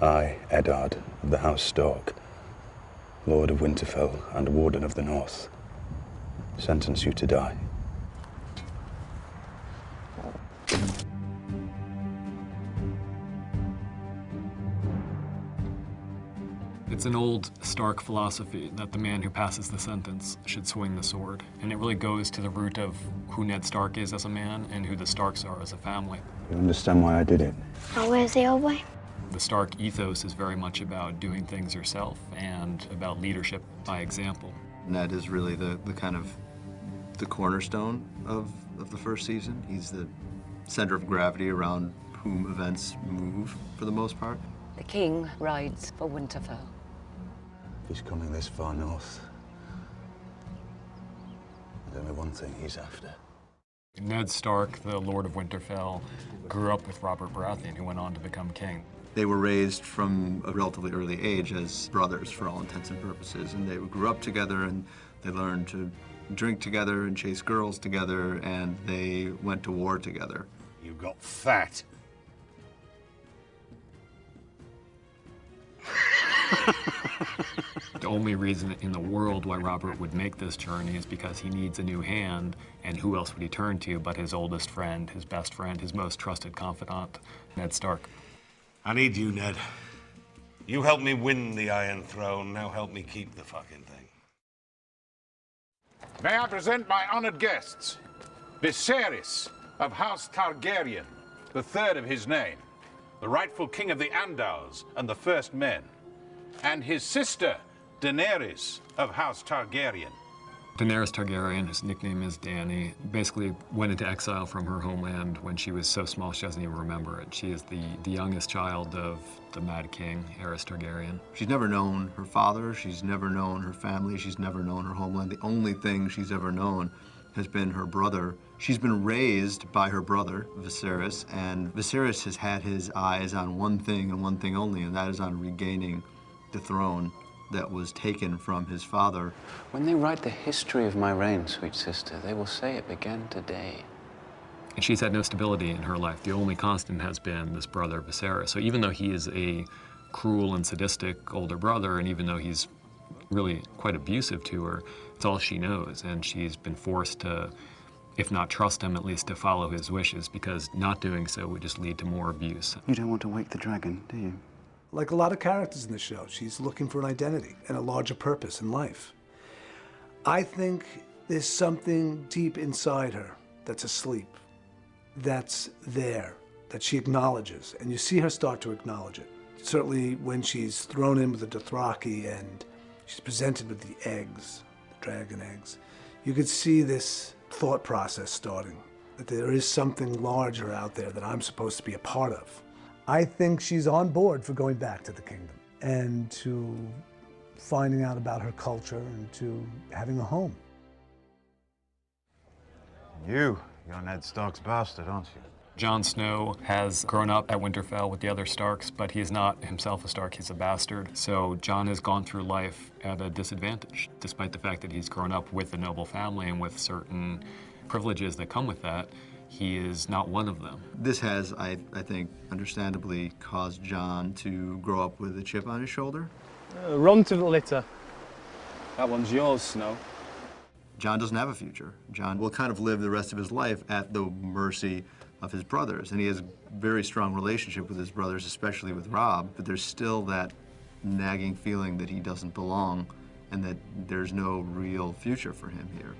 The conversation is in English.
I, Eddard of the House Stark, Lord of Winterfell and Warden of the North, sentence you to die. It's an old Stark philosophy that the man who passes the sentence should swing the sword. And it really goes to the root of who Ned Stark is as a man and who the Starks are as a family. You understand why I did it? Oh, where's the old boy? The Stark ethos is very much about doing things yourself and about leadership by example. Ned is really the kind of the cornerstone of the first season. He's the center of gravity around whom events move for the most part. The king rides for Winterfell. If he's coming this far north, there's only one thing he's after. Ned Stark, the Lord of Winterfell, grew up with Robert Baratheon, who went on to become king. They were raised from a relatively early age as brothers for all intents and purposes, and they grew up together and they learned to drink together and chase girls together, and they went to war together. You got fat. The only reason in the world why Robert would make this journey is because he needs a new hand, and who else would he turn to but his oldest friend, his best friend, his most trusted confidant, Ned Stark. I need you, Ned. You helped me win the Iron Throne, now help me keep the fucking thing. May I present my honored guests, Viserys of House Targaryen, the third of his name, the rightful king of the Andals and the First Men, and his sister, Daenerys of House Targaryen. Daenerys Targaryen, whose nickname is Dany, basically went into exile from her homeland when she was so small she doesn't even remember it. She is the youngest child of the Mad King, Aerys Targaryen. She's never known her father, she's never known her family, she's never known her homeland. The only thing she's ever known has been her brother. She's been raised by her brother, Viserys, and Viserys has had his eyes on one thing and one thing only, and that is on regaining the throne that was taken from his father. When they write the history of my reign, sweet sister, they will say it began today. And she's had no stability in her life. The only constant has been this brother, Viserys. So even though he is a cruel and sadistic older brother, and even though he's really quite abusive to her, it's all she knows. And she's been forced to, if not trust him, at least to follow his wishes, because not doing so would just lead to more abuse. You don't want to wake the dragon, do you? Like a lot of characters in the show, she's looking for an identity and a larger purpose in life. I think there's something deep inside her that's asleep, that's there, that she acknowledges, and you see her start to acknowledge it. Certainly when she's thrown in with the Dothraki and she's presented with the eggs, the dragon eggs, you could see this thought process starting, that there is something larger out there that I'm supposed to be a part of. I think she's on board for going back to the kingdom and to finding out about her culture and to having a home. You're Ned Stark's bastard, aren't you? Jon Snow has grown up at Winterfell with the other Starks, but he is not himself a Stark, he's a bastard. So Jon has gone through life at a disadvantage, despite the fact that he's grown up with a noble family and with certain privileges that come with that. He is not one of them. This has, I think, understandably caused Jon to grow up with a chip on his shoulder. Run to the litter. That one's yours, Snow. Jon doesn't have a future. Jon will kind of live the rest of his life at the mercy of his brothers, and he has a very strong relationship with his brothers, especially with Robb, but there's still that nagging feeling that he doesn't belong and that there's no real future for him here.